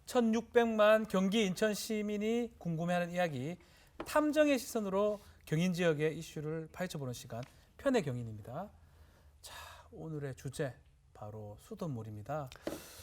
1600만 경기 인천 시민이 궁금해하는 이야기, 탐정의 시선으로 경인 지역의 이슈를 파헤쳐보는 시간, 편의 경인입니다. 자, 오늘의 주제 바로 수돗물입니다.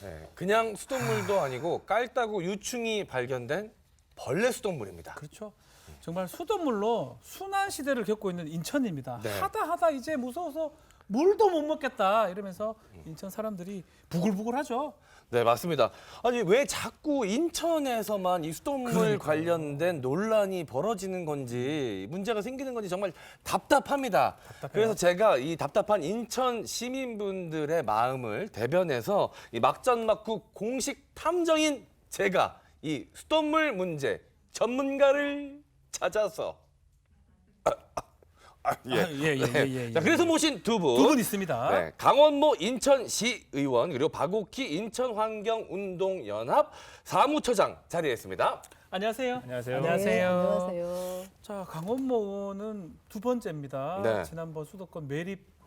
네, 그냥 수돗물도 아니고 깔따구 유충이 발견된 벌레 수돗물입니다. 그렇죠. 정말 수돗물로 순환 시대를 겪고 있는 인천입니다. 네. 하다 이제 무서워서 물도 못 먹겠다 이러면서 인천 사람들이 부글부글하죠. 네, 맞습니다. 아니 왜 자꾸 인천에서만 이 수돗물 그러니까요. 관련된 논란이 벌어지는 건지 문제가 생기는 건지 정말 답답합니다. 답답해요. 그래서 제가 이 답답한 인천 시민분들의 마음을 대변해서 이 막전막국 공식 탐정인 제가 이 수돗물 문제 전문가를 찾아서 예. 자, 그래서 모신 두 분. 두 분 있습니다. 네, 강원모 인천시의원 그리고 박옥희 인천환경운동연합 사무처장 자리했습니다. 안녕하세요. 안녕하세요. 안녕하세요. 안녕하세요. 자, 강원모 의원은 두 번째입니다. 네. 지난번 수도권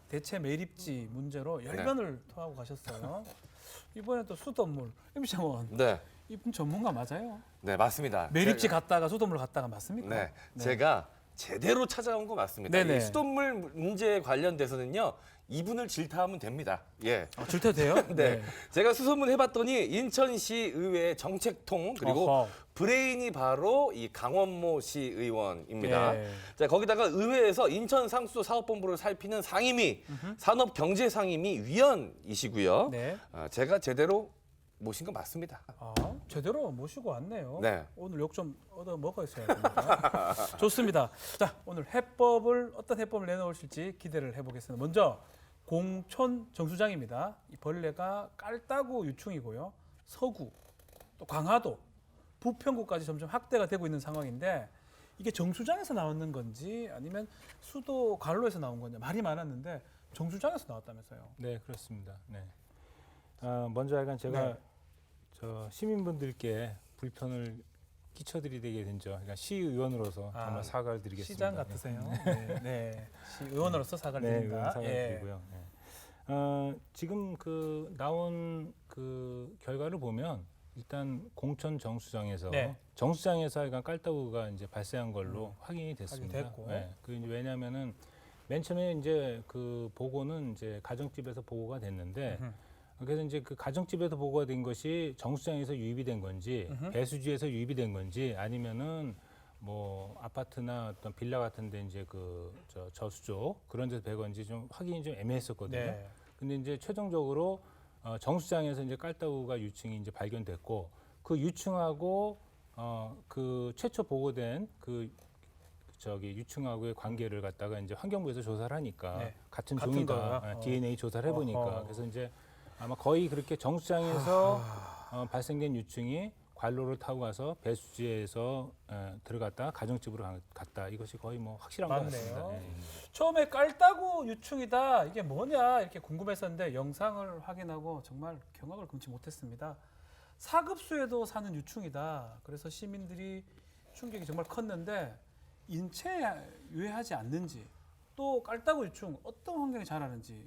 대체 매립지 문제로 열변을 토하고 가셨어요. 이번에 또 수돗물. 임시장 의원, 네, 이분 전문가 맞아요? 네 맞습니다. 매립지 갔다가 수돗물 갔다가 맞습니까? 네, 제가 제대로 찾아온 거 맞습니다. 네네. 이 수돗물 문제에 관련돼서는요 이분을 질타하면 됩니다. 예. 줄태도 돼요? 네. 제가 수소문 해봤더니 인천시 의회 정책통 그리고 어허. 브레인이 바로 이 강원모 시의원입니다. 예. 자, 거기다가 의회에서 인천 상수도 사업본부를 살피는 상임위, 산업경제상임위 위원이시고요. 네. 제가 제대로 모신 거 맞습니다. 아, 제대로 모시고 왔네요. 네. 오늘 욕 좀 얻어 먹어야 됩니다. 좋습니다. 자, 오늘 어떤 해법을 내놓으실지 기대를 해보겠습니다. 먼저 공촌 정수장입니다. 이 벌레가 깔따구 유충이고요. 서구, 또 강화도, 부평구까지 점점 확대가 되고 있는 상황인데 이게 정수장에서 나오는 건지 아니면 수도 관로에서 나온 건지 말이 많았는데 정수장에서 나왔다면서요. 네, 그렇습니다. 네. 먼저 약간 제가 네. 저 시민분들께 불편을 끼쳐드리게 된 점, 그러니까 시의원으로서 정말 사과를 드리겠습니다. 시장 같으세요. 네. 의원으로서 사과를 네, 드립니다. 사과를 드리고요. 네. 지금 그 나온 그 결과를 보면 일단 공천 정수장에서 네. 약간 깔따구가 이제 발생한 걸로 확인이 됐습니다. 확인됐고. 네. 그 이제 왜냐하면은 맨 처음에 이제 그 보고는 이제 가정집에서 보고가 됐는데. 그래서 이제 그 가정집에서 보고가 된 것이 정수장에서 유입이 된 건지 배수지에서 유입이 된 건지 아니면은 뭐 아파트나 어떤 빌라 같은데 이제 그 저수조 그런 데서 배 건지 좀 확인이 좀 애매했었거든요. 네. 근데 이제 최종적으로 정수장에서 이제 깔따구가 유충이 이제 발견됐고 그 유충하고 그 최초 보고된 유충하고의 관계를 갖다가 이제 환경부에서 조사를 하니까 네. 같은 같은 종이다. 거야? DNA 조사를 해보니까 어허. 그래서 이제 아마 거의 그렇게 정수장에서 발생된 유충이 관로를 타고 가서 배수지에서 들어갔다 가정집으로 갔다. 이것이 거의 뭐 확실한 것 같습니다. 맞네요. 네. 처음에 깔따구 유충이다 이게 뭐냐 이렇게 궁금했었는데 영상을 확인하고 정말 경악을 금치 못했습니다. 사급수에도 사는 유충이다. 그래서 시민들이 충격이 정말 컸는데 인체에 유해하지 않는지 또 깔따구 유충 어떤 환경에 자라는지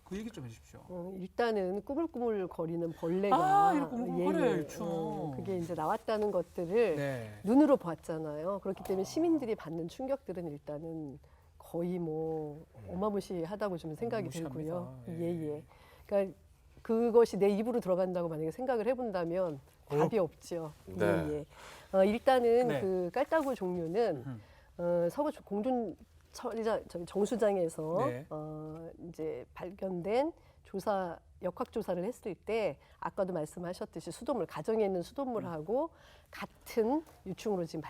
그 얘기 좀 해주십시오. 일단은 꾸물꾸물 거리는 벌레가 이렇게 꾸물꾸물거려요, 유충. 그게 이제 나왔다는 것들을 네. 눈으로 봤잖아요. 그렇기 때문에 시민들이 받는 충격들은 일단은 거의 뭐 어마무시하다고 좀 생각이 들고요. 무시합니다. 예. 그러니까 그것이 내 입으로 들어간다고 만약에 생각을 해본다면 답이 없죠. 네. 일단은 네. 그 깔따구 종류는 서구 정수장에서 네. 이제 발견된 역학 조사를 했을 때 아까도 말씀하셨듯이 가정에 있는 수돗물하고 같은 유충으로 지금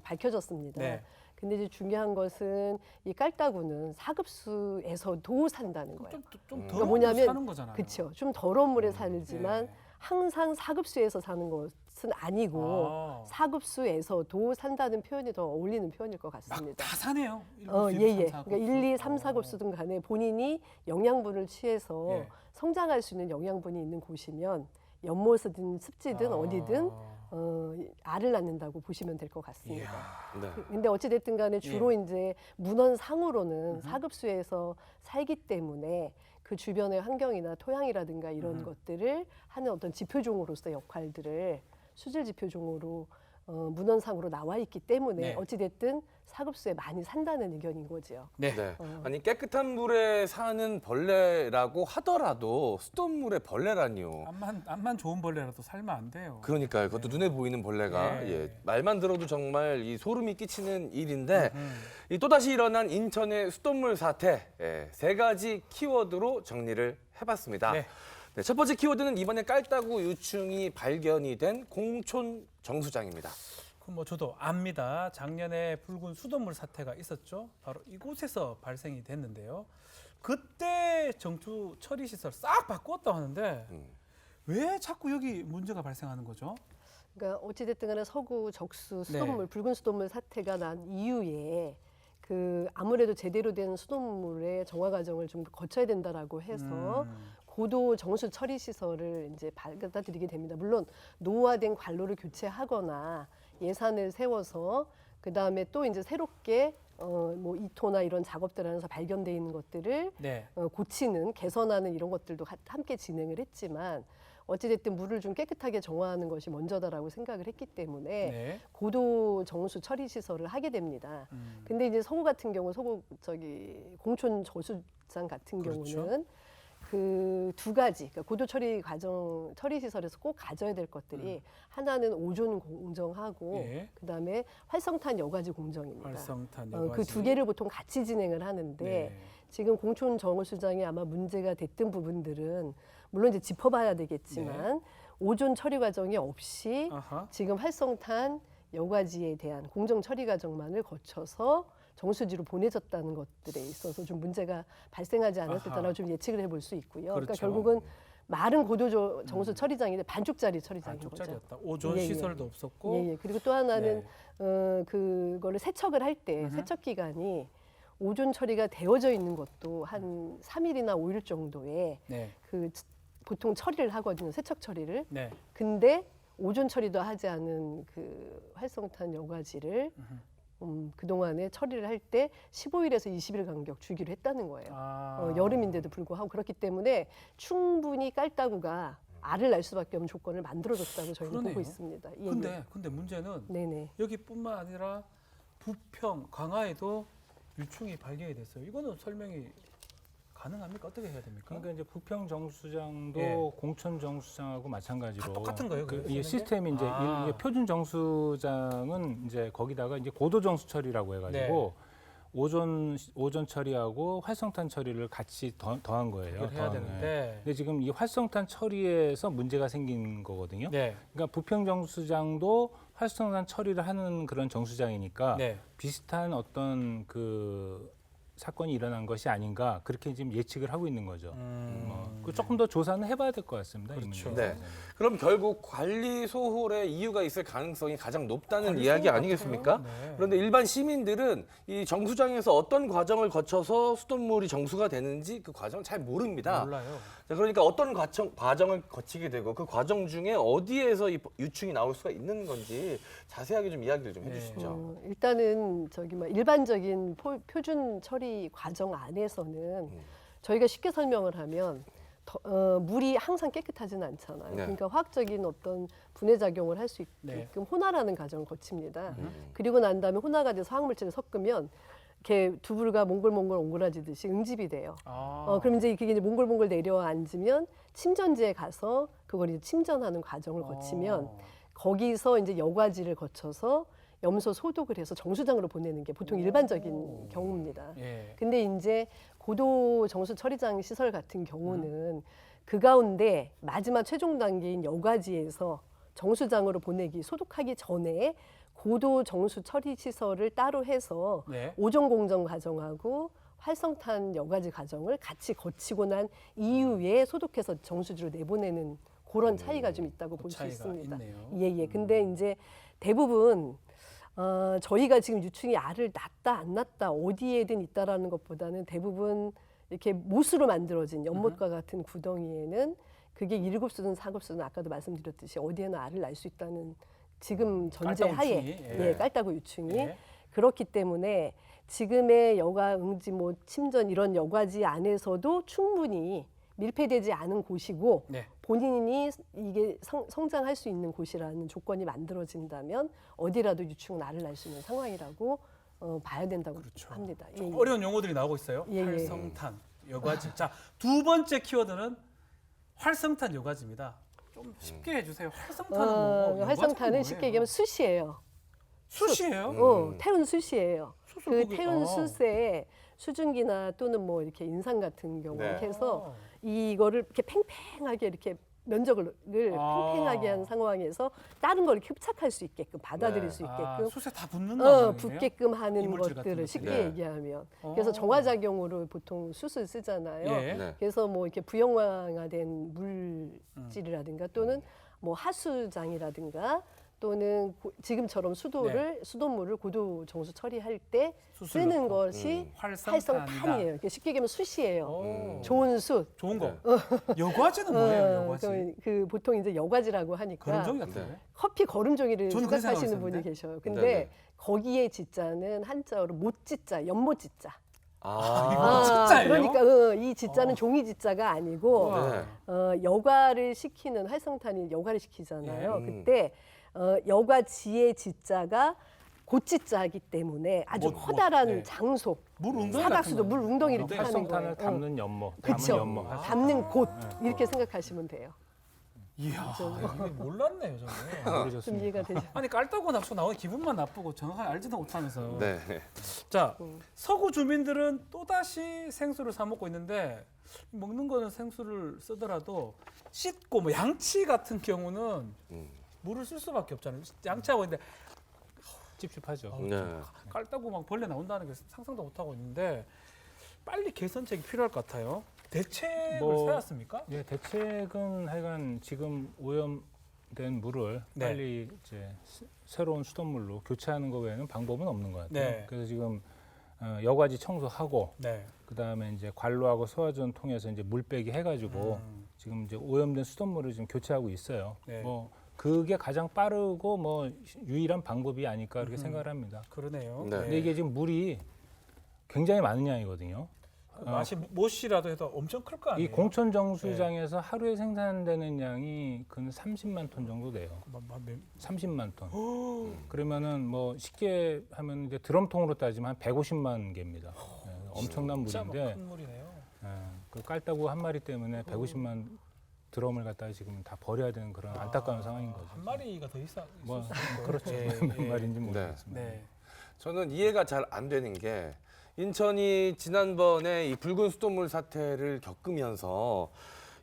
밝혀졌습니다. 네. 근데 이제 중요한 것은 이 깔따구는 사급수에서도 산다는 거예요. 좀 그러니까 더 뭐냐면 사는 거잖아요. 그렇죠. 좀 더러운 물에 살지만 네. 항상 사급수에서 사는 것은 아니고 사급수에서도 산다는 표현이 더 어울리는 표현일 것 같습니다. 다 사네요. 그러니까 1, 2, 3, 4급수든 간에 본인이 영양분을 취해서 예. 성장할 수 있는 영양분이 있는 곳이면 연못이든 습지든 어디든 알을 낳는다고 보시면 될 것 같습니다. 네. 근데 어찌됐든 간에 주로 이제 문헌상으로는 사급수에서 살기 때문에 그 주변의 환경이나 토양이라든가 이런 것들을 하는 어떤 지표종으로서 역할들을 수질 지표종으로 문헌상으로 나와 있기 때문에 네. 어찌됐든 사급수에 많이 산다는 의견인 거죠. 네. 네. 아니 깨끗한 물에 사는 벌레라고 하더라도 수돗물에 벌레라니요. 암만 좋은 벌레라도 살면 안 돼요. 그러니까요. 그것도 눈에 보이는 벌레가 네. 예, 말만 들어도 정말 이 소름이 끼치는 일인데 이 또다시 일어난 인천의 수돗물 사태 예, 3가지 키워드로 정리를 해봤습니다. 네. 네, 첫 번째 키워드는 이번에 깔따구 유충이 발견이 된 공촌 정수장입니다. 그 뭐 저도 압니다. 작년에 붉은 수돗물 사태가 있었죠. 바로 이곳에서 발생이 됐는데요. 그때 정수 처리 시설 싹 바꿨다고 하는데 왜 자꾸 여기 문제가 발생하는 거죠? 그러니까 어찌됐든 간에 서구 적수 네. 수돗물 붉은 수돗물 사태가 난 이후에 그 아무래도 제대로 된 수돗물의 정화 과정을 좀 거쳐야 된다라고 해서 고도 정수 처리 시설을 이제 받아들이게 됩니다. 물론 노후화된 관로를 교체하거나 예산을 세워서 그 다음에 또 이제 새롭게 뭐 이토나 이런 작업들 하면서 발견돼 있는 것들을 네. 고치는 개선하는 이런 것들도 함께 진행을 했지만 어찌됐든 물을 좀 깨끗하게 정화하는 것이 먼저다라고 생각을 했기 때문에 네. 고도 정수 처리 시설을 하게 됩니다. 근데 이제 서구 같은 경우 공촌 저수장 같은 그렇죠. 경우는 그 2가지 그러니까 고도 처리 과정 처리 시설에서 꼭 가져야 될 것들이 하나는 오존 공정하고 예. 그다음에 활성탄 여과지 공정입니다. 활성탄 그 여과지. 2개를 보통 같이 진행을 하는데 네. 지금 공촌 정수장이 아마 문제가 됐던 부분들은 물론 이제 짚어봐야 되겠지만 네. 오존 처리 과정이 없이 아하. 지금 활성탄 여과지에 대한 공정 처리 과정만을 거쳐서 정수지로 보내졌다는 것들에 있어서 좀 문제가 발생하지 않았을까라고 아하. 좀 예측을 해볼 수 있고요. 그러니까 그렇죠. 결국은 마른 고도 정수 처리장인데 반쪽짜리 처리장인 거죠. 반쪽짜리였다. 오존 예, 예. 시설도 없었고. 예, 예. 그리고 또 하나는 네. 그거를 세척을 할 때 세척 기간이 오존 처리가 되어져 있는 것도 한 3일이나 5일 정도에 네. 보통 처리를 하거든요. 세척 처리를. 네. 근데 오존 처리도 하지 않은 그 활성탄 여과지를 그동안에 처리를 할 때 15일에서 20일 간격 주기로 했다는 거예요. 아. 여름인데도 불구하고 그렇기 때문에 충분히 깔따구가 알을 낳을 수밖에 없는 조건을 만들어줬다고 저희는 그러네요. 보고 있습니다. 예, 근데 문제는 예. 네네. 여기뿐만 아니라 부평, 강화에도 유충이 발견이 됐어요. 이거는 설명이 가능합니까? 어떻게 해야 됩니까? 그러니까 이제 부평 정수장도 예. 공천 정수장하고 마찬가지로 다 똑같은 거예요, 그, 그래서 이 쓰는 게? 시스템이 이제 아. 이게 표준 정수장은 이제 거기다가 이제 고도 정수 처리라고 해가지고 오존 처리하고 활성탄 처리를 같이 더한 거예요. 그걸 해야 되는데. 근데 지금 이 활성탄 처리에서 문제가 생긴 거거든요. 네. 그러니까 부평 정수장도 활성탄 처리를 하는 그런 정수장이니까 네. 비슷한 어떤 그 사건이 일어난 것이 아닌가 그렇게 지금 예측을 하고 있는 거죠. 그 조금 더 조사는 해봐야 될 것 같습니다. 이 그렇죠. 문제는. 네. 그럼 결국 관리 소홀의 이유가 있을 가능성이 가장 높다는 관리 이야기 소홀 아니겠습니까? 같아요. 네. 그런데 일반 시민들은 이 정수장에서 어떤 과정을 거쳐서 수돗물이 정수가 되는지 그 과정을 잘 모릅니다. 몰라요. 자, 그러니까 어떤 과정을 거치게 되고 그 과정 중에 어디에서 이 유충이 나올 수가 있는 건지 자세하게 좀 이야기를 좀 해주시죠. 일단은 일반적인 표준 처리 과정 안에서는 저희가 쉽게 설명을 하면 물이 항상 깨끗하지는 않잖아요. 네. 그러니까 화학적인 어떤 분해 작용을 할 수 네. 있게끔 혼화라는 과정을 거칩니다. 그리고 난 다음에 혼화가 돼서 화학물질을 섞으면 이렇게 두부가 몽골몽골 옹골아지듯이 응집이 돼요. 아. 그럼 이제 그게 이제 몽골몽골 내려앉으면 침전지에 가서 그걸 이제 침전하는 과정을 거치면 거기서 이제 여과지를 거쳐서 염소 소독을 해서 정수장으로 보내는 게 보통 일반적인 경우입니다. 예. 근데 이제 고도 정수 처리장 시설 같은 경우는 그 가운데 마지막 최종 단계인 여과지에서 정수장으로 보내기 소독하기 전에 고도 정수 처리 시설을 따로 해서 네. 오존 공정 과정하고 활성탄 여과지 과정을 같이 거치고 난 이후에 소독해서 정수지로 내보내는 그런 차이가 좀 있다고 볼 수 차이가 있습니다. 있네요. 예. 근데 이제 대부분 저희가 지금 유충이 알을 낳았다 안 낳았다 어디에든 있다라는 것보다는 대부분 이렇게 못으로 만들어진 연못과 같은 구덩이에는 그게 1급수든 4급수든 아까도 말씀드렸듯이 어디에나 알을 낳을 수 있다는 지금 전제 깔따구 하에 유충이, 예. 깔따구 유충이 예. 그렇기 때문에 지금의 여가 응지 뭐 침전 이런 여가지 안에서도 충분히 밀폐되지 않은 곳이고 네. 본인이 이게 성장할 수 있는 곳이라는 조건이 만들어진다면 어디라도 유충은 알을 낳을 수 있는 상황이라고 봐야 된다고 합니다. 예, 예. 어려운 용어들이 나오고 있어요. 예, 예. 활성탄, 여과지. 자, 두 번째 키워드는 활성탄 여과지입니다. 좀 쉽게 해주세요. 활성탄은 뭐고? 활성탄은 쉽게 얘기하면 숯이에요. 숯이에요? 태운 숯이에요. 숯을 그 거기- 태운 아. 숯에 수증기나 또는 뭐 이렇게 인상 같은 경우 네. 이렇게 해서 이거를 이렇게 팽팽하게 이렇게 면적을 아. 팽팽하게 한 상황에서 다른 걸 이렇게 흡착할 수 있게끔 받아들일 네. 수 있게끔 숯에 다 붙는다. 붙게끔 하는 이물질 같은 것들을 것들이. 쉽게 네. 얘기하면 어. 그래서 정화작용으로 보통 숯을 쓰잖아요. 예. 네. 그래서 뭐 이렇게 부영화된 물질이라든가 또는 뭐 하수장이라든가 또는 지금처럼 수돗물을 고도 정수 처리할 때 숯을 쓰는 넣고. 것이 활성탄이다. 활성탄이에요. 이렇게 쉽게 얘기하면 숯이에요. 오. 좋은 숯. 좋은 거. 네. 여과지는 뭐예요? 여과지. 그 보통 이제 여과지라고 하니까 거름종이 같은데. 네. 커피 거름종이를 저는 그렇게 생각하시는 생각했었는데. 분이 계셔요. 근데 네네. 거기에 지자는 한자어로 못지자, 연못지자. 아, 진짜예요? 그러니까 이 지자는 종이 지자가 아니고 우와. 네. 여과를 시키는 활성탄이 여과를 시키잖아요. 예. 그때 여과지의 지자가 곧지자이기 때문에 아주 못, 커다란 네. 장소, 물 웅덩이 사각수도 같은 물 거. 웅덩이를 하는 활성탄을 거예요. 담는 연못, 그쵸. 담은 연못. 담는 곳 이렇게 생각하시면 돼요. 이야, 이게 몰랐네요, 저는. 좀 모르셨습니다. 이해가 되죠? 아니 깔따고 납치고 나오는 기분만 나쁘고 정확하게 알지도 못하면서. 네. 자, 서구 주민들은 또다시 생수를 사 먹고 있는데 먹는 거는 생수를 쓰더라도 씻고 뭐 양치 같은 경우는 물을 쓸 수밖에 없잖아요. 양치하고 있는데 찝찝하죠. 네. 깔따고 막 벌레 나온다는 게 상상도 못하고 있는데 빨리 개선책이 필요할 것 같아요. 대책을 뭐, 세웠습니까? 예, 대책은 하여간 지금 오염된 물을 네. 빨리 이제 새로운 수돗물로 교체하는 거 외에는 방법은 없는 것 같아요. 네. 그래서 지금 여과지 청소하고 네. 그다음에 이제 관로하고 소화전 통해서 이제 물 빼기 해가지고 지금 이제 오염된 수돗물을 지금 교체하고 있어요. 네. 뭐 그게 가장 빠르고 뭐 유일한 방법이 아닐까 그렇게 생각을 합니다. 그러네요. 네. 근데 이게 지금 물이 굉장히 많은 양이거든요. 그 맛이 못이라도 해도 엄청 클 거 아니에요? 이 공천 정수장에서 하루에 생산되는 양이 근 30만 톤 정도 돼요. 30만 톤. 그러면은 뭐 쉽게 하면 이제 드럼통으로 따지면 한 150만 개입니다. 예, 엄청난 진짜 물인데 큰 물이네요. 예, 그 깔따구 한 마리 때문에 150만 드럼을 갖다가 지금 다 버려야 되는 그런 안타까운 상황인 거죠. 한 마리가 더 있어. 뭐 있을 수도 있고. 그렇죠. 예, 몇 예. 마리인지 모르겠습니다. 네. 저는 이해가 잘 안 되는 게 인천이 지난번에 이 붉은 수돗물 사태를 겪으면서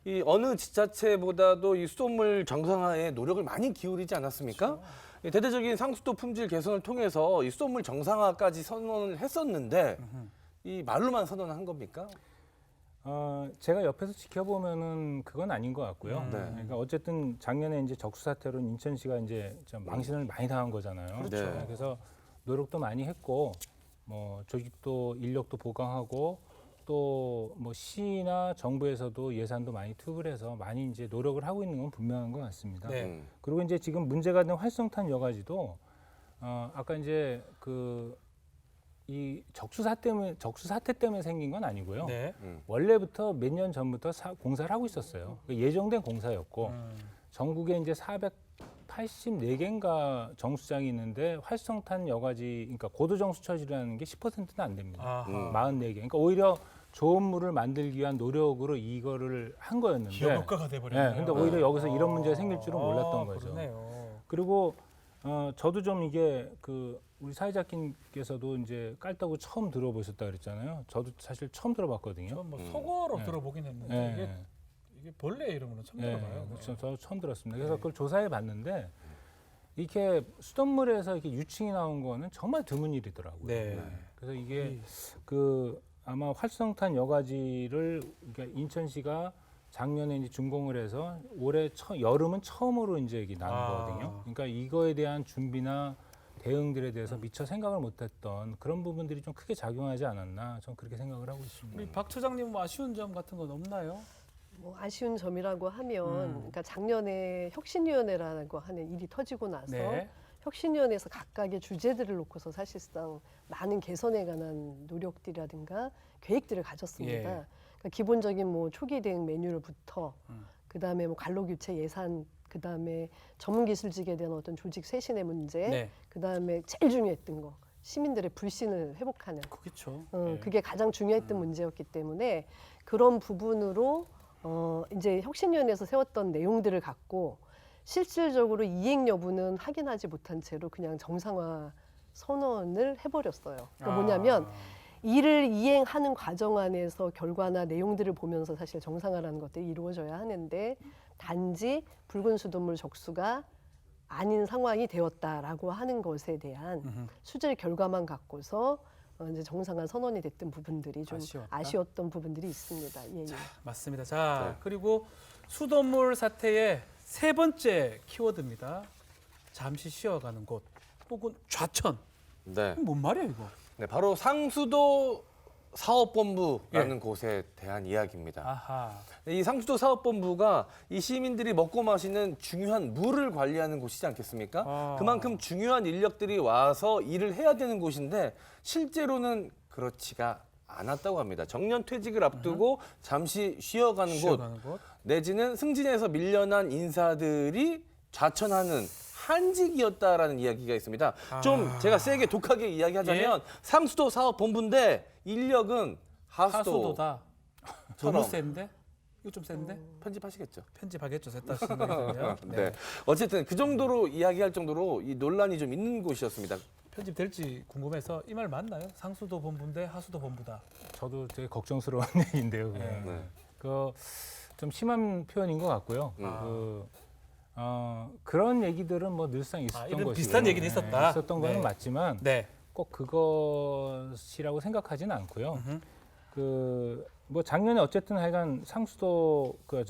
이 어느 지자체보다도 이 수돗물 정상화에 노력을 많이 기울이지 않았습니까? 이 대대적인 상수도 품질 개선을 통해서 이 수돗물 정상화까지 선언을 했었는데 이 말로만 선언한 겁니까? 제가 옆에서 지켜보면은 그건 아닌 것 같고요. 네. 그러니까 어쨌든 작년에 이제 적수 사태로 인천시가 이제 좀 망신을 많이 당한 거잖아요. 그렇죠. 네, 그래서 노력도 많이 했고, 뭐 조직도 인력도 보강하고 또 뭐 시나 정부에서도 예산도 많이 투입을 해서 많이 이제 노력을 하고 있는 건 분명한 것 같습니다. 네. 그리고 이제 지금 문제가 된 활성탄 여과지도 아까 이제 그 이 적수 사태 때문에 생긴 건 아니고요. 네. 원래부터 몇 년 전부터 공사를 하고 있었어요. 예정된 공사였고 전국에 이제 484개인가 정수장이 있는데 활성탄 여과지, 그러니까 고도 정수 처리라는 게 10%는 안 됩니다. 아하. 44개. 그러니까 오히려 좋은 물을 만들기 위한 노력으로 이거를 한 거였는데. 기업 효과가 돼버렸네요. 네, 근데 오히려 여기서 이런 문제가 생길 줄은 몰랐던 거죠. 그러네요. 그리고 저도 좀 이게 그 우리 사회자님께서도 이제 깔따구 처음 들어보셨다 그랬잖아요. 저도 사실 처음 들어봤거든요. 전 뭐 속어로 네. 들어보긴 했는데 네. 이게 벌레 이름으로는 처음 네, 들어봐요. 그렇죠. 저 처음 들었습니다. 그래서 네. 그걸 조사해 봤는데 이렇게 수돗물에서 이렇게 유층이 나온 거는 정말 드문 일이더라고요. 네. 그래서 이게 그 아마 활성탄 여과지를 그러니까 인천시가 작년에 이제 준공을 해서 올해 여름은 처음으로 이제 이게 나는 거거든요. 그러니까 이거에 대한 준비나 대응들에 대해서 미처 생각을 못했던 그런 부분들이 좀 크게 작용하지 않았나, 저는 그렇게 생각을 하고 있습니다. 우리 박 처장님 뭐 아쉬운 점 같은 건 없나요? 뭐 아쉬운 점이라고 하면 그러니까 작년에 혁신위원회라고 하는 일이 터지고 나서 네. 혁신위원회에서 각각의 주제들을 놓고서 사실상 많은 개선에 관한 노력들이라든가 계획들을 가졌습니다. 예. 그러니까 기본적인 뭐 초기 대응 매뉴얼부터 그다음에 뭐 관로 교체 예산, 그다음에 전문 기술직에 대한 어떤 조직 쇄신의 문제, 네. 그다음에 제일 중요했던 거 시민들의 불신을 회복하는 그렇죠. 그게 가장 중요했던 문제였기 때문에 그런 부분으로 이제 혁신위원회에서 세웠던 내용들을 갖고 실질적으로 이행 여부는 확인하지 못한 채로 그냥 정상화 선언을 해버렸어요. 그러니까 뭐냐면 이를 이행하는 과정 안에서 결과나 내용들을 보면서 사실 정상화라는 것들이 이루어져야 하는데 단지 붉은 수돗물 적수가 아닌 상황이 되었다라고 하는 것에 대한 수질 결과만 갖고서 이제 정상화 선언이 됐던 부분들이 좀 아쉬웠다? 아쉬웠던 부분들이 있습니다. 예, 예. 맞습니다. 자, 네. 그리고 수돗물 사태의 세 번째 키워드입니다. 잠시 쉬어가는 곳 혹은 좌천. 네. 이거 뭔 말이야 이거? 네, 바로 상수도 사업본부라는 곳에 대한 이야기입니다. 아하. 이 상수도 사업본부가 이 시민들이 먹고 마시는 중요한 물을 관리하는 곳이지 않겠습니까? 아. 그만큼 중요한 인력들이 와서 일을 해야 되는 곳인데 실제로는 그렇지가 않았다고 합니다. 정년 퇴직을 앞두고 잠시 쉬어가는 곳 쉬어가는 곳. 내지는 승진해서 밀려난 인사들이 좌천하는 한직이었다라는 이야기가 있습니다. 좀 제가 세게 독하게 이야기하자면 상수도 사업본부인데 인력은 하수도다. 너무 처럼. 센데? 이거 좀 센데? 편집하시겠죠. 편집하겠죠. 셋다 생각이 들면. 네. 어쨌든 그 정도로 이야기할 정도로 이 논란이 좀 있는 곳이었습니다. 편집될지 궁금해서 이 말 맞나요? 상수도 본부인데 하수도 본부다. 저도 되게 걱정스러운 얘기인데요. 그게. 네. 좀 심한 표현인 것 같고요. 그런 얘기들은 뭐 늘상 있었던 이런 것이고 비슷한 얘기는 있었다. 있었던 거는 네. 맞지만 네. 꼭 그것이라고 생각하지는 않고요. 뭐 작년에 어쨌든 하여간 상수도 그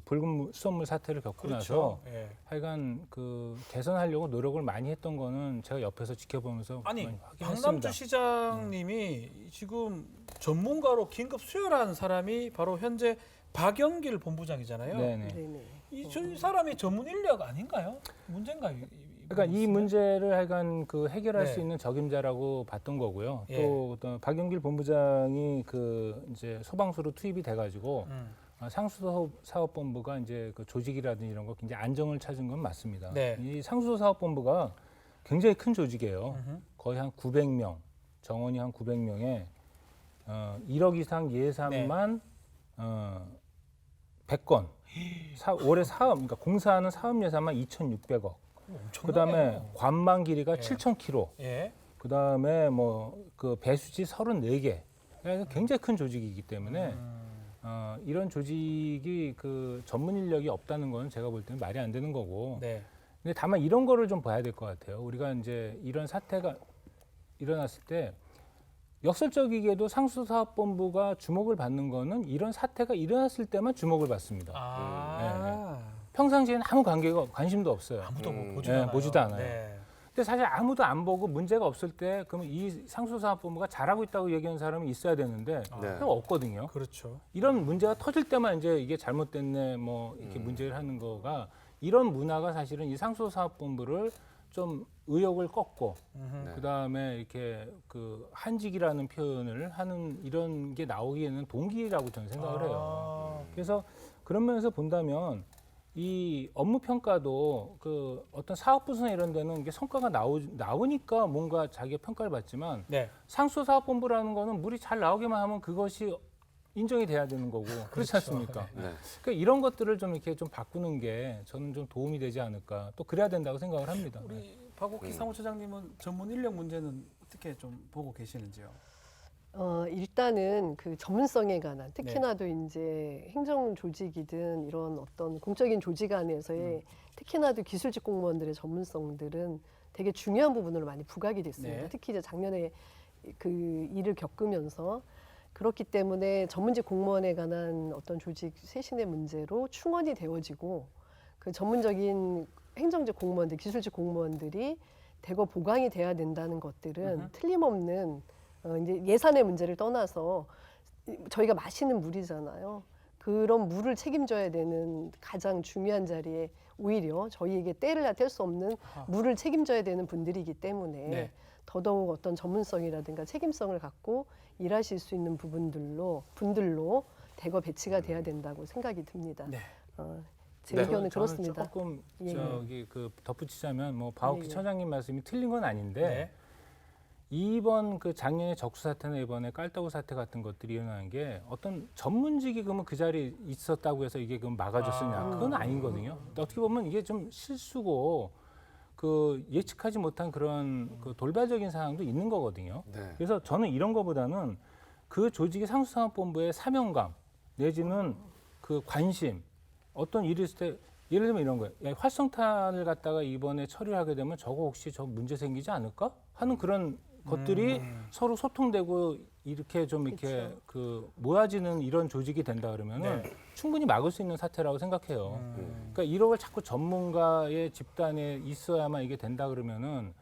붉은 수돗물 사태를 겪고 나서 예. 하여간 그 개선하려고 노력을 많이 했던 거는 제가 옆에서 지켜보면서 아니 많이 박남주 확인했습니다. 시장님이 지금 전문가로 긴급 수혈한 사람이 바로 현재 박영길 본부장이잖아요. 네네. 네네. 이 사람이 전문 인력 아닌가요? 문제인가요? 그러니까 이 문제를 하여간 그 해결할 네. 수 있는 적임자라고 봤던 거고요. 예. 또 박영길 본부장이 그 이제 소방수로 투입이 돼가지고 상수도 사업본부가 이제 그 조직이라든지 이런 거 굉장히 안정을 찾은 건 맞습니다. 네. 이 상수도 사업본부가 굉장히 큰 조직이에요. 거의 한 900명, 정원이 한 900명에 1억 이상 예산만 100건, 올해 사업, 그러니까 공사하는 사업 예산만 2,600억. 그다음에 관망 길이가 예. 7,000km. 예. 그다음에 뭐 그 배수지 34개. 그러니까 굉장히 큰 조직이기 때문에 이런 조직이 그 전문 인력이 없다는 건 제가 볼 때는 말이 안 되는 거고. 네. 근데 다만 이런 거를 좀 봐야 될 것 같아요. 우리가 이제 이런 사태가 일어났을 때 역설적이게도 상수사업본부가 주목을 받는 거는 이런 사태가 일어났을 때만 주목을 받습니다. 평상시에는 아무 관심도 없어요. 아무도 뭐 보지도 네, 않아요. 보지도 않아요. 네. 근데 사실 아무도 안 보고 문제가 없을 때 그러면 이 상수사업본부가 잘하고 있다고 얘기하는 사람이 있어야 되는데 네. 그거 없거든요. 그렇죠. 이런 문제가 터질 때만 이제 이게 잘못됐네 뭐 이렇게 문제를 하는 거가 이런 문화가 사실은 이 상수사업본부를 좀 의욕을 꺾고 그다음에 이렇게 그 한직이라는 표현을 하는 이런 게 나오기에는 동기라고 저는 생각을 해요. 그래서 그런 면에서 본다면 이 업무 평가도 그 어떤 사업 부서나 이런 데는 이게 성과가 나오니까 뭔가 자기가 평가를 받지만 네. 상수사업본부라는 거는 물이 잘 나오기만 하면 그것이 인정이 돼야 되는 거고 그렇지 않습니까? 네. 그러니까 이런 것들을 좀 이렇게 좀 바꾸는 게 저는 좀 도움이 되지 않을까 또 그래야 된다고 생각을 합니다. 우리 박옥희 사무처장님은 전문 인력 문제는 어떻게 좀 보고 계시는지요? 일단은 그 전문성에 관한 특히나도 이제 행정 조직이든 이런 어떤 공적인 조직 안에서의 특히나도 기술직 공무원들의 전문성들은 되게 중요한 부분으로 많이 부각이 됐습니다. 네. 특히 이제 작년에 그 일을 겪으면서 그렇기 때문에 전문직 공무원에 관한 어떤 조직 쇄신의 문제로 충원이 되어지고 그 전문적인 행정직 공무원들, 기술직 공무원들이 대거 보강이 돼야 된다는 것들은 틀림없는 이제 예산의 문제를 떠나서 저희가 마시는 물이잖아요. 그런 물을 책임져야 되는 가장 중요한 자리에 오히려 저희에게 때를 뗄 수 없는 물을 책임져야 되는 분들이기 때문에 네. 더더욱 어떤 전문성이라든가 책임성을 갖고 일하실 수 있는 분들로 대거 배치가 돼야 된다고 생각이 듭니다. 네. 제 네. 의견은 저는 그렇습니다. 조금 예, 예. 저기 그 덧붙이자면 뭐 박옥희 예, 예. 처장님 말씀이 틀린 건 아닌데 네. 이번 그 작년에 적수 사태나 이번에 깔따구 사태 같은 것들이 일어나는 게 어떤 전문직이 그러면 그 자리에 있었다고 해서 이게 그럼 막아줬으냐 그건 아니거든요. 어떻게 보면 이게 좀 실수고 그 예측하지 못한 그런 그 돌발적인 상황도 있는 거거든요. 네. 그래서 저는 이런 거보다는 그 조직의 상수산업본부의 사명감 내지는 그 관심 어떤 일이 있을 때 예를 들면 이런 거예요. 야, 활성탄을 갖다가 이번에 처리를 하게 되면 저거 혹시 저 문제 생기지 않을까 하는 그런 것들이 서로 소통되고 이렇게 좀 이렇게 그 모아지는 이런 조직이 된다 그러면은 네. 충분히 막을 수 있는 사태라고 생각해요. 그러니까 이런 걸 자꾸 전문가의 집단에 있어야만 이게 된다 그러면은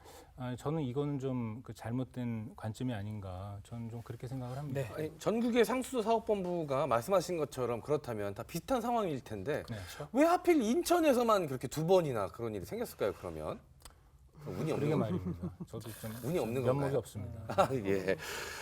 저는 이거는 좀 그 잘못된 관점이 아닌가 저는 좀 그렇게 생각을 합니다. 네. 아니, 전국의 상수사업본부가 말씀하신 것처럼 그렇다면 다 비슷한 상황일 텐데 네. 왜 하필 인천에서만 그렇게 두 번이나 그런 일이 생겼을까요? 그러면 운이 그러게 없는 거 말입니다. 저도 좀 운이 없는 면목이 건가요? 없습니다. 아, 예.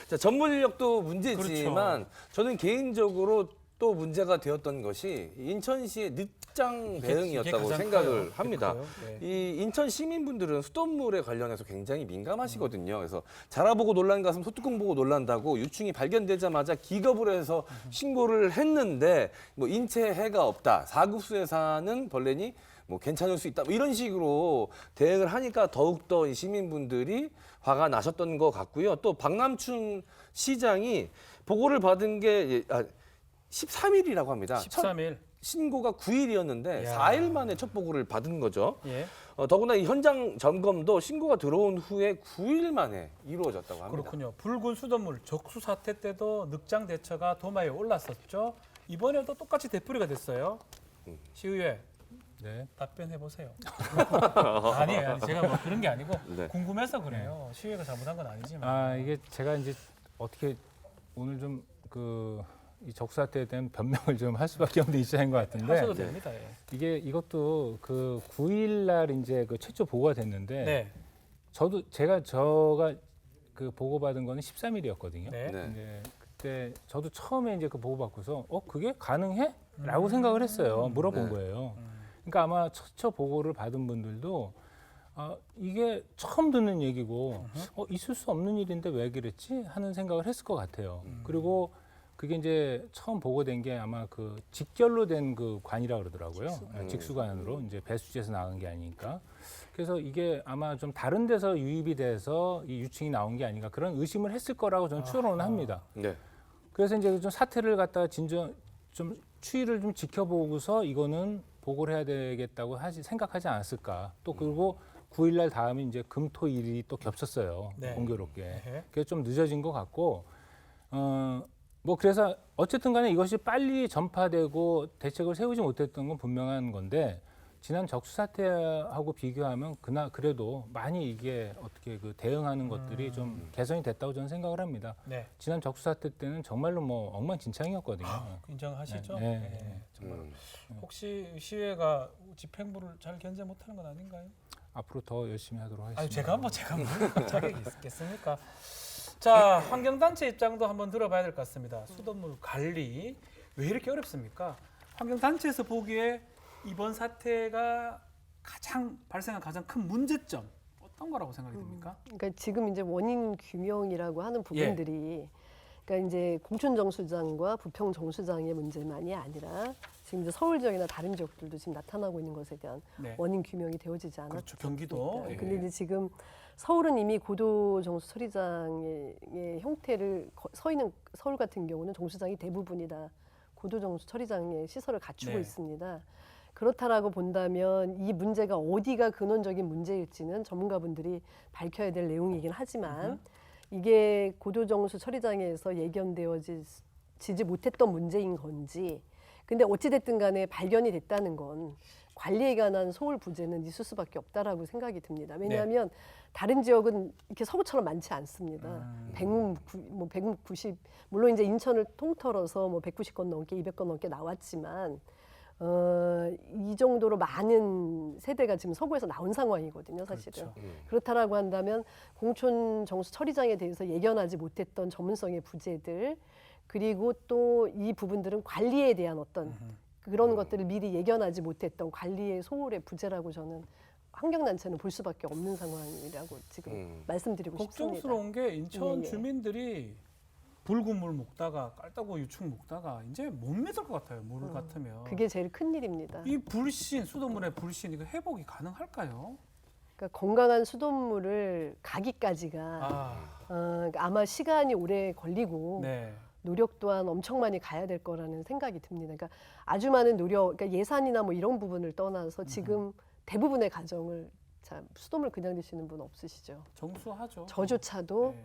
자, 전문 인력도 문제지만 저는 개인적으로 또 문제가 되었던 것이 인천시의 늦장 이게 대응이었다고 가장 생각을 커요. 합니다. 커요. 네. 이 인천 시민분들은 수돗물에 관련해서 굉장히 민감하시거든요. 그래서 자라보고 놀란 가슴 소뚜껑 보고 놀란다고 유충이 발견되자마자 기겁을 해서 신고를 했는데 뭐 인체 해가 없다. 사급수에 사는 벌레니 뭐 괜찮을 수 있다. 뭐 이런 식으로 대응을 하니까 더욱더 이 시민분들이 화가 나셨던 것 같고요. 또 박남춘 시장이 보고를 받은 게 13일이라고 합니다. 13일. 신고가 9일이었는데 야. 4일 만에 첫 보고를 받은 거죠. 예. 더구나 이 현장 점검도 신고가 들어온 후에 9일 만에 이루어졌다고 합니다. 그렇군요. 붉은 수돗물 적수 사태 때도 늑장 대처가 도마에 올랐었죠. 이번에도 똑같이 되풀이가 됐어요. 시의회 네. 답변해 보세요. 아니에요. 제가 뭐 그런 게 아니고 네. 궁금해서 그래요. 시의회가 잘못한 건 아니지만. 아 이게 제가 이제 어떻게 오늘 좀 그 이 적사태에 대한 변명을 좀 할 수밖에 없는 입장인 것 같은데 하셔도 됩니다. 예. 이것도 그 9일 날 이제 그 최초 보고가 됐는데 네. 제가 그 보고받은 거는 13일이었거든요. 네. 네. 이제 그때 저도 처음에 이제 그 보고받고서 그게 가능해? 라고 생각을 했어요. 물어본 네. 거예요. 그러니까 아마 첫 보고를 받은 분들도 이게 처음 듣는 얘기고 있을 수 없는 일인데 왜 그랬지 하는 생각을 했을 것 같아요. 그리고 그게 이제 처음 보고된 게 아마 그 직결로 된 그 관이라 그러더라고요. 직수관으로 이제 배수지에서 나온 게 아니니까. 그래서 이게 아마 좀 다른 데서 유입이 돼서 이 유충이 나온 게 아닌가 그런 의심을 했을 거라고 저는 추론을 합니다. 네. 그래서 이제 좀 사태를 갖다가 좀 추이를 좀 지켜보고서 이거는 보고를 해야 되겠다고 생각하지 않았을까. 또 그리고 9일날 다음에 이제 금토일이 또 겹쳤어요. 네. 공교롭게. 네. 그게 좀 늦어진 것 같고, 뭐 그래서 어쨌든 간에 이것이 빨리 전파되고 대책을 세우지 못했던 건 분명한 건데, 지난 적수 사태하고 비교하면 그래도 많이 이게 어떻게 그 대응하는 것들이 좀 개선이 됐다고 저는 생각을 합니다. 네. 지난 적수 사태 때는 정말로 뭐 엉망진창이었거든요. 인정하시죠? 네. 네. 정말. 혹시 시의회가 집행부를 잘 견제 못하는 건 아닌가요? 앞으로 더 열심히 하도록 하겠습니다. 아니 제가 뭐 자격이 있겠습니까? 자, 환경단체 입장도 한번 들어봐야 될 것 같습니다. 수돗물 관리 왜 이렇게 어렵습니까? 환경단체에서 보기에 이번 사태가 발생한 가장 큰 문제점 어떤 거라고 생각이 듭니까? 그러니까 지금 이제 원인 규명이라고 하는 예. 부분들이 그러니까 이제 공천 정수장과 부평 정수장의 문제만이 아니라 지금 이제 서울 지역이나 다른 지역들도 지금 나타나고 있는 것에 대한 네. 원인 규명이 되어지지 않았죠. 그렇죠. 경기도. 예. 근데 이제 지금 서울은 이미 고도 정수 처리장의 형태를 서 있는 서울 같은 경우는 정수장이 대부분이 다 고도 정수 처리장의 시설을 갖추고 네. 있습니다. 그렇다라고 본다면 이 문제가 어디가 근원적인 문제일지는 전문가분들이 밝혀야 될 내용이긴 하지만 이게 고도정수 처리장에서 예견되어지지 못했던 문제인 건지 근데 어찌됐든 간에 발견이 됐다는 건 관리에 관한 소홀 부재는 있을 수밖에 없다라고 생각이 듭니다. 왜냐하면 다른 지역은 이렇게 서구처럼 많지 않습니다. 190 물론 이제 인천을 통틀어서 뭐 190건 넘게 200건 넘게 나왔지만 이 정도로 많은 세대가 지금 서구에서 나온 상황이거든요, 사실은. 그렇죠. 그렇다라고 한다면 공촌 정수 처리장에 대해서 예견하지 못했던 전문성의 부재들 그리고 또 이 부분들은 관리에 대한 어떤 그런 것들을 미리 예견하지 못했던 관리의 소홀의 부재라고 저는 환경단체는 볼 수밖에 없는 상황이라고 지금 말씀드리고 싶습니다. 걱정스러운 게 인천 예, 예. 주민들이 붉은 물 먹다가 깔따구 유충 먹다가 이제 못 믿을 것 같아요. 물 같으면. 그게 제일 큰 일입니다. 이 불신, 수돗물의 불신 이거 회복이 가능할까요? 그러니까 건강한 수돗물을 가기까지가 아마 시간이 오래 걸리고 네. 노력 또한 엄청 많이 가야 될 거라는 생각이 듭니다. 그러니까 아주 많은 노력, 그러니까 예산이나 뭐 이런 부분을 떠나서 지금 대부분의 가정을 자, 수돗물 그냥 드시는 분 없으시죠? 정수하죠. 저조차도 네.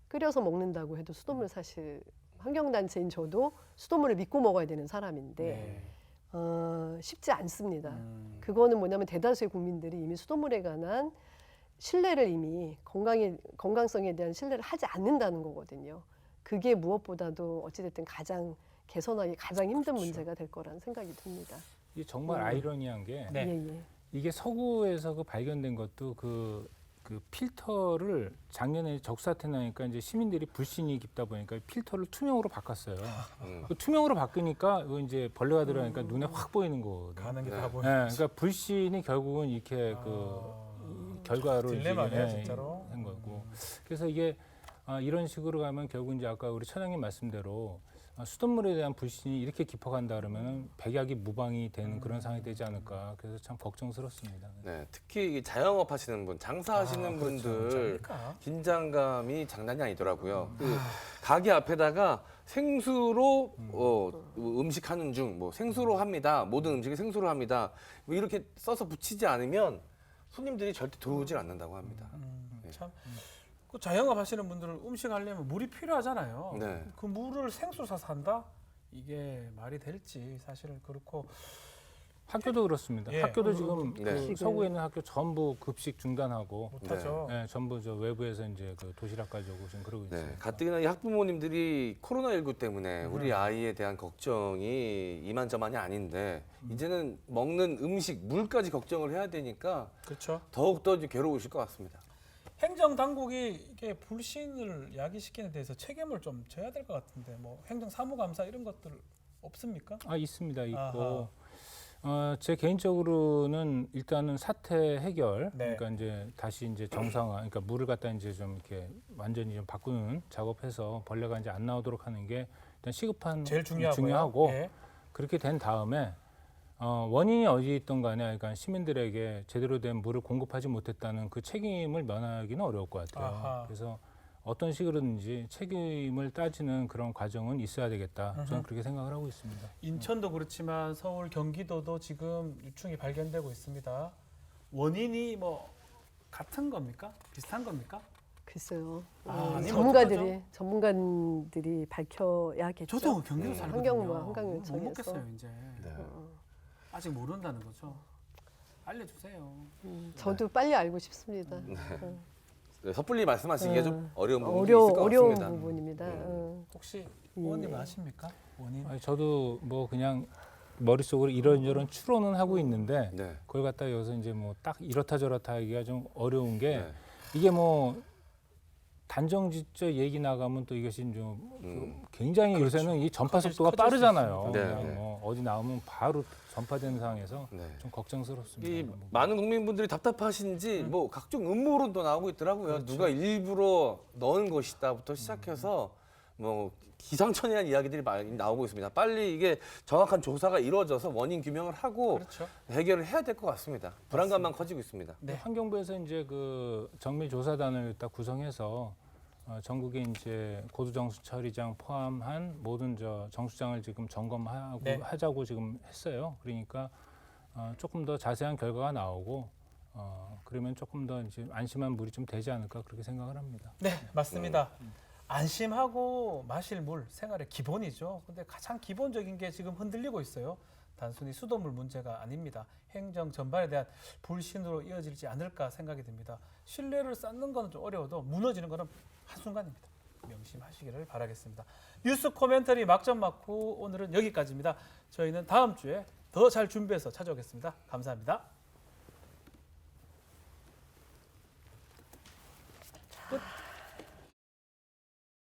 끓여서 먹는다고 해도 수돗물 사실 환경단체인 저도 수돗물을 믿고 먹어야 되는 사람인데 네. 쉽지 않습니다. 그거는 뭐냐면 대다수의 국민들이 이미 수돗물에 관한 신뢰를 이미 건강성에 대한 신뢰를 하지 않는다는 거거든요. 그게 무엇보다도 어찌됐든 가장 개선하기 가장 힘든 문제가 될 거라는 생각이 듭니다. 이게 정말 아이러니한 게 네. 예, 예. 이게 서구에서 그 발견된 것도 그 필터를 작년에 적사태 나니까 이제 시민들이 불신이 깊다 보니까 필터를 투명으로 바꿨어요. 그 투명으로 바꾸니까 이거 이제 벌레가 들어가니까 눈에 확 보이는 거거든요. 가는 게 다 네, 보여요. 그러니까 불신이 결국은 이렇게 그 결과로 딜레마네요, 이제, 진짜로. 한 거고. 그래서 이게 이런 식으로 가면 결국 이제 아까 우리 처장님 말씀대로 수돗물에 대한 불신이 이렇게 깊어간다 그러면 백약이 무방이 되는 그런 상황이 되지 않을까. 그래서 참 걱정스럽습니다. 네, 특히 이 자영업 하시는 분, 장사하시는 분들 그러니까. 긴장감이 장난이 아니더라고요. 그 가게 앞에다가 생수로 음식하는 중, 뭐 생수로 합니다. 모든 음식을 생수로 합니다. 뭐 이렇게 써서 붙이지 않으면 손님들이 절대 들어오질 않는다고 합니다. 참. 그 자영업 하시는 분들은 음식 하려면 물이 필요하잖아요. 네. 그 물을 생수 사서 한다? 이게 말이 될지 사실은 그렇고 학교도 그렇습니다. 예. 학교도 지금 네. 그 서구에 있는 학교 전부 급식 중단하고 못하죠. 네, 전부 저 외부에서 이제 그 도시락 가져오고 지금 그러고 네, 있습니다. 가뜩이나 이 학부모님들이 코로나19 때문에 우리 아이에 대한 걱정이 이만저만이 아닌데 이제는 먹는 음식, 물까지 걱정을 해야 되니까 그렇죠. 더욱더 이제 괴로우실 것 같습니다. 행정 당국이 이게 불신을 야기시키는 데서 책임을 좀 져야 될 것 같은데 뭐 행정 사무감사 이런 것들 없습니까? 있습니다. 아하. 있고 제 개인적으로는 일단은 사태 해결, 네. 그러니까 이제 다시 이제 정상화, 그러니까 물을 갖다 이제 좀 이렇게 완전히 좀 바꾸는 작업해서 벌레가 이제 안 나오도록 하는 게 일단 시급한 제일 중요하고요. 중요하고 예. 그렇게 된 다음에 원인이 어디 있던 간에 그러니까 시민들에게 제대로 된 물을 공급하지 못했다는 그 책임을 면하기는 어려울 것 같아요. 아하. 그래서 어떤 식으로든지 책임을 따지는 그런 과정은 있어야 되겠다. 저는 그렇게 생각을 하고 있습니다. 인천도 그렇지만 서울, 경기도도 지금 유충이 발견되고 있습니다. 원인이 뭐 같은 겁니까? 비슷한 겁니까? 글쎄요. 아니면 전문가들이 밝혀야겠죠. 저도 경기도 네. 살거든요. 환경부와 환경요청에서. 못 먹겠어요 이제. 네. 아직 모른다는 거죠. 알려주세요. 저도 빨리 알고 싶습니다. 네, 섣불리 말씀하시기가 좀 어려운 부분이 있을 것 어려운 같습니다. 부분입니다. 혹시 의원님 아십니까? 원인? 저도 뭐 그냥 머릿속으로 이런저런 추론은 하고 있는데 네. 그걸 갖다 여기서 이제 뭐 딱 이렇다 저렇다 하기가 좀 어려운 게 네. 이게 뭐 단정짓죠 얘기 나가면 또 이것이 좀 굉장히 요새는 이 전파 속도가 커질 수 빠르잖아요. 있으니까. 네, 그냥 네. 뭐 어디 나오면 바로 전파되는 상황에서 네. 좀 걱정스럽습니다. 이 뭐. 많은 국민분들이 답답하신지 뭐 각종 음모론도 나오고 있더라고요. 누가 일부러 넣은 것이다부터 시작해서 뭐 기상천외한 이야기들이 많이 나오고 있습니다. 빨리 이게 정확한 조사가 이루어져서 원인 규명을 하고 그렇죠. 해결을 해야 될 것 같습니다. 불안감만 커지고 있습니다. 네. 환경부에서 이제 그 정밀 조사단을 딱 구성해서 전국에 이제 고두정수 처리장 포함한 모든 정수장을 지금 점검하고 네. 하자고 지금 했어요. 그러니까 조금 더 자세한 결과가 나오고 그러면 조금 더 이제 안심한 물이 좀 되지 않을까 그렇게 생각을 합니다. 네, 맞습니다. 안심하고 마실 물 생활의 기본이죠. 근데 가장 기본적인 게 지금 흔들리고 있어요. 단순히 수돗물 문제가 아닙니다. 행정 전반에 대한 불신으로 이어질지 않을까 생각이 듭니다. 신뢰를 쌓는 거는 좀 어려워도 무너지는 거는 한순간입니다. 명심하시기를 바라겠습니다. 뉴스 코멘터리 막전 막후 오늘은 여기까지입니다. 저희는 다음 주에 더 잘 준비해서 찾아오겠습니다. 감사합니다.